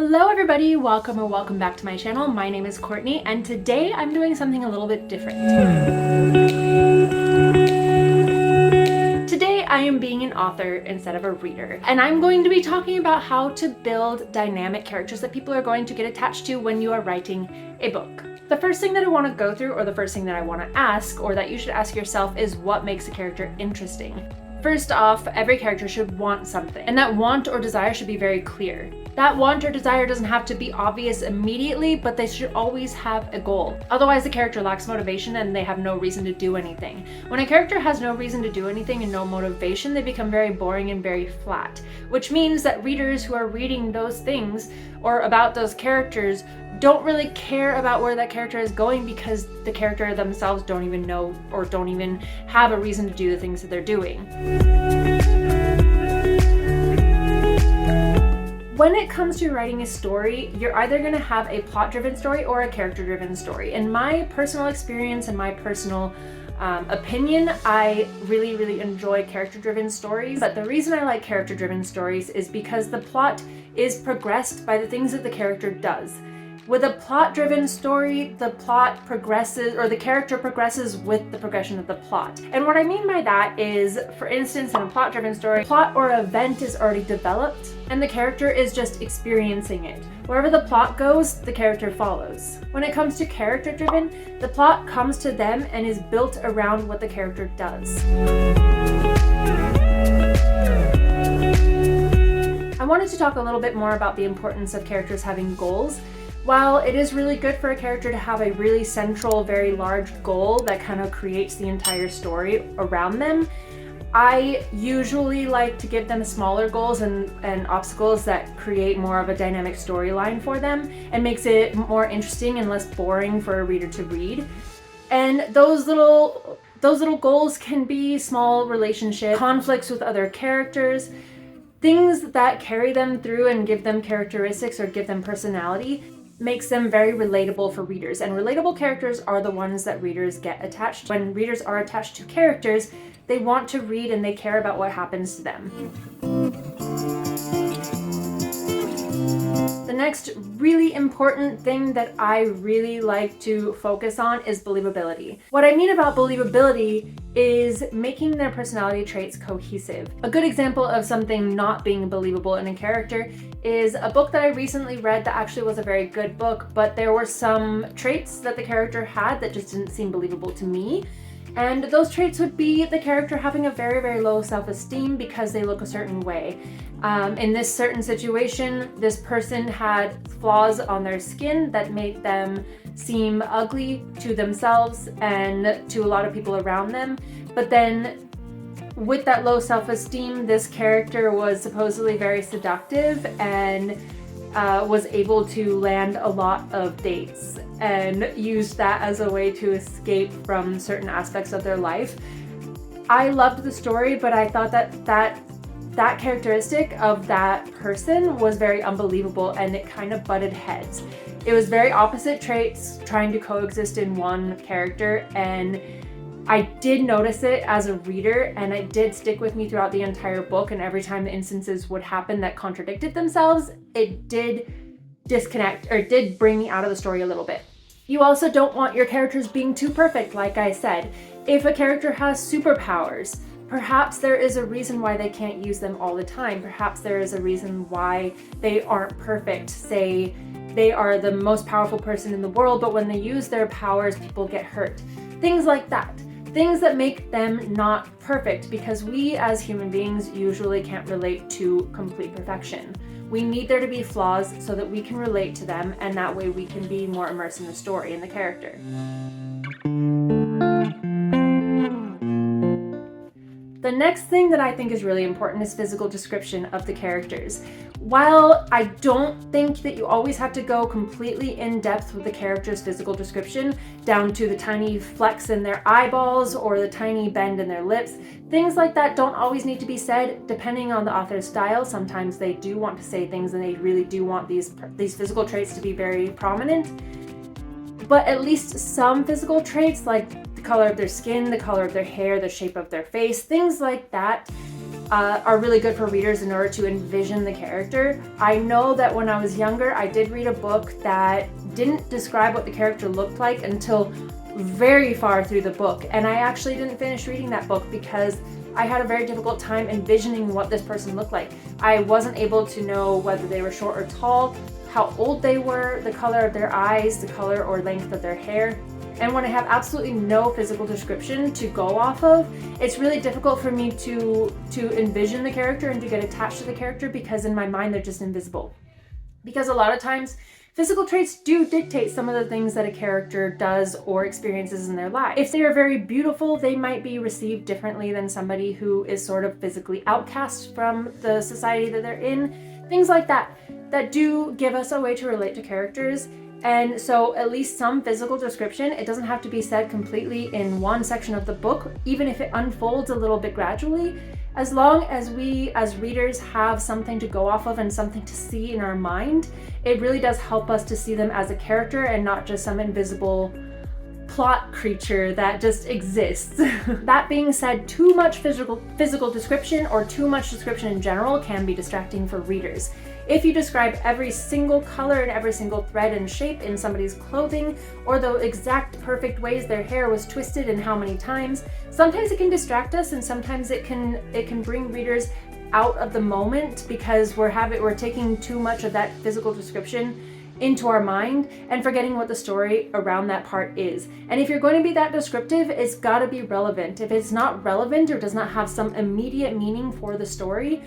Hello everybody, welcome or welcome back to my channel. My name is Courtney and today I'm doing something a little bit different. Today I am being an author instead of a reader, and I'm going to be talking about how to build dynamic characters that people are going to get attached to when you are writing a book. The first thing that I want to go through, or the first thing that I want to ask, or that you should ask yourself, is what makes a character interesting. First off, every character should want something, and that want or desire should be very clear. That want or desire doesn't have to be obvious immediately, but they should always have a goal. Otherwise, the character lacks motivation and they have no reason to do anything. When a character has no reason to do anything and no motivation, they become very boring and very flat, which means that readers who are reading those things or about those characters don't really care about where that character is going because the character themselves don't even know or don't even have a reason to do the things that they're doing. When it comes to writing a story, you're either going to have a plot-driven story or a character-driven story. In my personal experience and my personal opinion, I really enjoy character-driven stories. But the reason I like character-driven stories is because the plot is progressed by the things that the character does. With a plot-driven story, the plot progresses, or the character progresses with the progression of the plot. And what I mean by that is, for instance, in a plot-driven story, plot or event is already developed, and the character is just experiencing it. Wherever the plot goes, the character follows. When it comes to character-driven, the plot comes to them and is built around what the character does. I wanted to talk a little bit more about the importance of characters having goals. While it is really good for a character to have a really central, very large goal that kind of creates the entire story around them, I usually like to give them smaller goals and obstacles that create more of a dynamic storyline for them and makes it more interesting and less boring for a reader to read. And those little goals can be small relationships, conflicts with other characters, things that carry them through and give them characteristics or give them personality. Makes them very relatable for readers, and relatable characters are the ones that readers get attached to. When readers are attached to characters, they want to read and they care about what happens to them. The next really important thing that I really like to focus on is believability. What I mean about believability is making their personality traits cohesive. A good example of something not being believable in a character is a book that I recently read that actually was a very good book, but there were some traits that the character had that just didn't seem believable to me. And those traits would be the character having a very low self-esteem because they look a certain way. In this certain situation, this person had flaws on their skin that made them seem ugly to themselves and to a lot of people around them. But then with that low self-esteem, this character was supposedly very seductive and was able to land a lot of dates and used that as a way to escape from certain aspects of their life. I loved the story, but I thought that characteristic of that person was very unbelievable and it kind of butted heads. It was very opposite traits trying to coexist in one character, and I did notice it as a reader, and it did stick with me throughout the entire book, and every time the instances would happen that contradicted themselves, it did disconnect or did bring me out of the story a little bit. You also don't want your characters being too perfect, like I said. If a character has superpowers, perhaps there is a reason why they can't use them all the time. Perhaps there is a reason why they aren't perfect. Say they are the most powerful person in the world, but when they use their powers, people get hurt. Things like that. Things that make them not perfect, because we as human beings usually can't relate to complete perfection. We need there to be flaws so that we can relate to them, and that way we can be more immersed in the story and the character. The next thing that I think is really important is physical description of the characters. While I don't think that you always have to go completely in depth with the character's physical description, down to the tiny flecks in their eyeballs or the tiny bend in their lips, things like that don't always need to be said depending on the author's style. Sometimes they do want to say things and they really do want these physical traits to be very prominent. But at least some physical traits, like the color of their skin, the color of their hair, the shape of their face, things like that, are really good for readers in order to envision the character. I know that when I was younger, I did read a book that didn't describe what the character looked like until very far through the book, and I actually didn't finish reading that book because I had a very difficult time envisioning what this person looked like. I wasn't able to know whether they were short or tall, how old they were, the color of their eyes, the color or length of their hair. And when I have absolutely no physical description to go off of, it's really difficult for me to envision the character and to get attached to the character, because in my mind they're just invisible. Because a lot of times physical traits do dictate some of the things that a character does or experiences in their life. If they are very beautiful, they might be received differently than somebody who is sort of physically outcast from the society that they're in. Things like that do give us a way to relate to characters. And so at least some physical description, it doesn't have to be said completely in one section of the book, even if it unfolds a little bit gradually. As long as we as readers have something to go off of and something to see in our mind, it really does help us to see them as a character and not just some invisible plot creature that just exists. That being said, too much physical description or too much description in general can be distracting for readers. If you describe every single color and every single thread and shape in somebody's clothing, or the exact perfect ways their hair was twisted and how many times, sometimes it can distract us, and sometimes it can bring readers out of the moment because we're taking too much of that physical description into our mind and forgetting what the story around that part is. And if you're going to be that descriptive, it's got to be relevant. If it's not relevant or does not have some immediate meaning for the story,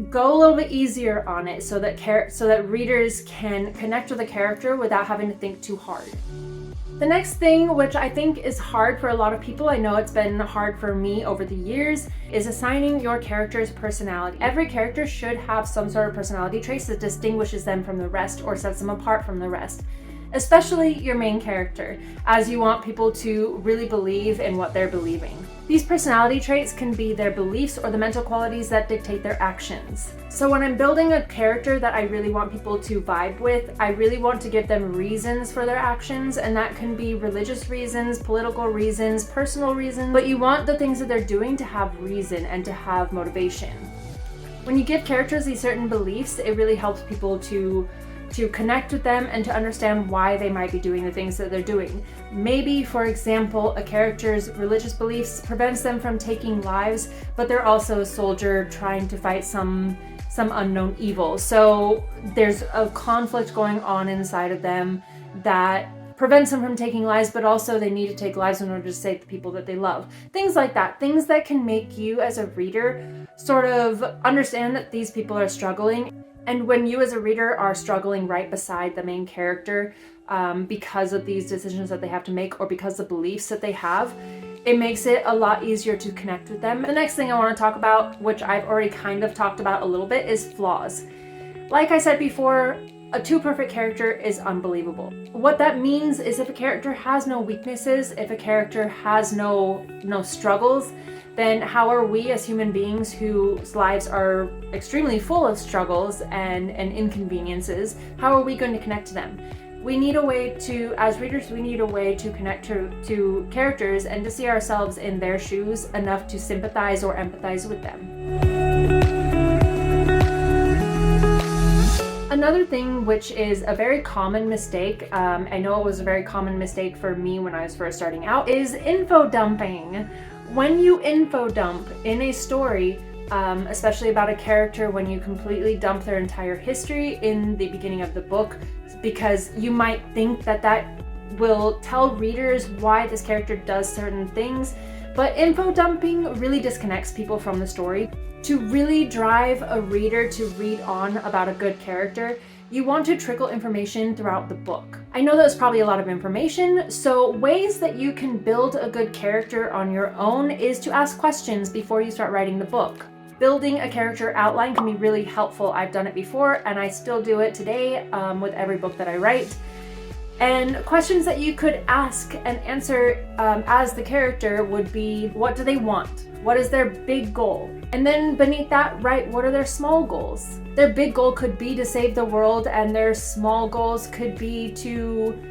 go a little bit easier on it so that readers can connect with the character without having to think too hard. The next thing, which I think is hard for a lot of people, I know it's been hard for me over the years, is assigning your character's personality. Every character should have some sort of personality traits that distinguishes them from the rest or sets them apart from the rest, especially your main character, as you want people to really believe in what they're believing. These personality traits can be their beliefs or the mental qualities that dictate their actions. So when I'm building a character that I really want people to vibe with, I really want to give them reasons for their actions, and that can be religious reasons, political reasons, personal reasons, but you want the things that they're doing to have reason and to have motivation. When you give characters these certain beliefs, it really helps people to connect with them and to understand why they might be doing the things that they're doing. Maybe, for example, a character's religious beliefs prevents them from taking lives, but they're also a soldier trying to fight some unknown evil. So there's a conflict going on inside of them that prevents them from taking lives, but also they need to take lives in order to save the people that they love. Things like that. Things that can make you as a reader sort of understand that these people are struggling. And when you as a reader are struggling right beside the main character because of these decisions that they have to make or because of the beliefs that they have, it makes it a lot easier to connect with them. The next thing I want to talk about, which I've already kind of talked about a little bit, is flaws. Like I said before, a too perfect character is unbelievable. What that means is if a character has no weaknesses, if a character has no struggles, then how are we as human beings whose lives are extremely full of struggles and inconveniences, how are we going to connect to them? We need a way to, as readers, we need a way to connect to characters and to see ourselves in their shoes enough to sympathize or empathize with them. Another thing, which is a very common mistake, I know it was a very common mistake for me when I was first starting out, is info dumping. When you info dump in a story, especially about a character, when you completely dump their entire history in the beginning of the book, because you might think that will tell readers why this character does certain things, but info dumping really disconnects people from the story. To really drive a reader to read on about a good character, you want to trickle information throughout the book. I know that's probably a lot of information, so ways that you can build a good character on your own is to ask questions before you start writing the book. Building a character outline can be really helpful. I've done it before and I still do it today with every book that I write. And questions that you could ask and answer as the character would be, what do they want? What is their big goal? And then beneath that, write, what are their small goals? Their big goal could be to save the world, and their small goals could be to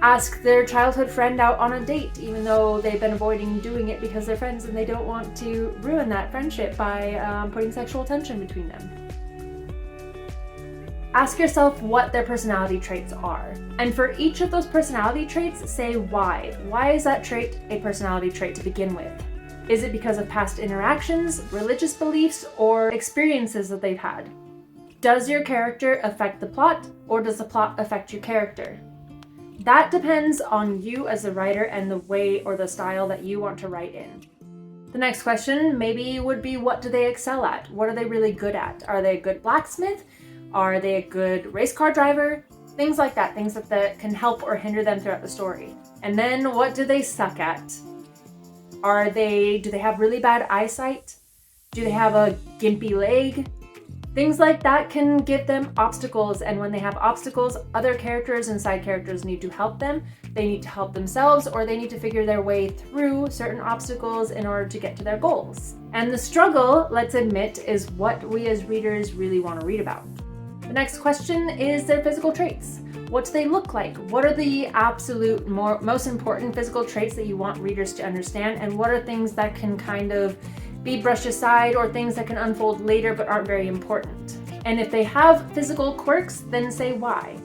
ask their childhood friend out on a date, even though they've been avoiding doing it because they're friends and they don't want to ruin that friendship by putting sexual tension between them. Ask yourself what their personality traits are. And for each of those personality traits, say why. Why is that trait a personality trait to begin with? Is it because of past interactions, religious beliefs, or experiences that they've had? Does your character affect the plot, or does the plot affect your character? That depends on you as a writer and the way or the style that you want to write in. The next question maybe would be, what do they excel at? What are they really good at? Are they a good blacksmith? Are they a good race car driver? Things like that, things that can help or hinder them throughout the story. And then what do they suck at? Do they have really bad eyesight? Do they have a gimpy leg? Things like that can give them obstacles, and when they have obstacles, other characters and side characters need to help them. They need to help themselves, or they need to figure their way through certain obstacles in order to get to their goals. And the struggle, let's admit, is what we as readers really want to read about. The next question is their physical traits. What do they look like? What are the absolute most important physical traits that you want readers to understand? And what are things that can kind of be brushed aside, or things that can unfold later but aren't very important? And if they have physical quirks, then say why.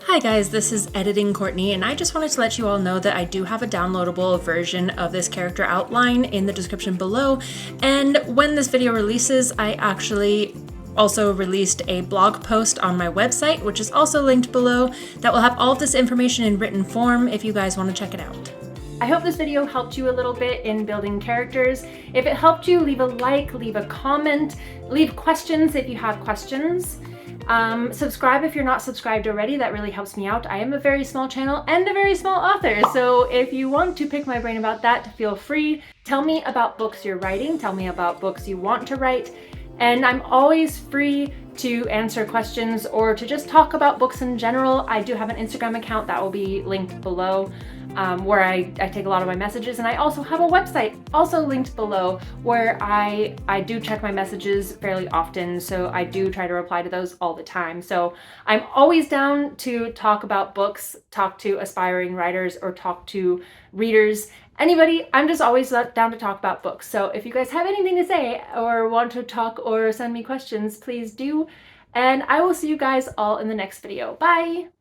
Hi guys, this is Editing Courtney, and I just wanted to let you all know that I do have a downloadable version of this character outline in the description below. And when this video releases, I actually also released a blog post on my website, which is also linked below, that will have all of this information in written form if you guys want to check it out. I hope this video helped you a little bit in building characters. If it helped you, leave a like, leave a comment, leave questions if you have questions. Subscribe if you're not subscribed already, that really helps me out. I am a very small channel and a very small author, so if you want to pick my brain about that, feel free. Tell me about books you're writing, tell me about books you want to write, and I'm always free to answer questions or to just talk about books in general. I do have an Instagram account that will be linked below, where I take a lot of my messages, and I also have a website also linked below where I do check my messages fairly often, so I do try to reply to those all the time. So I'm always down to talk about books, talk to aspiring writers, or talk to readers. Anybody, I'm just always down to talk about books. So if you guys have anything to say or want to talk or send me questions, please do. And I will see you guys all in the next video. Bye!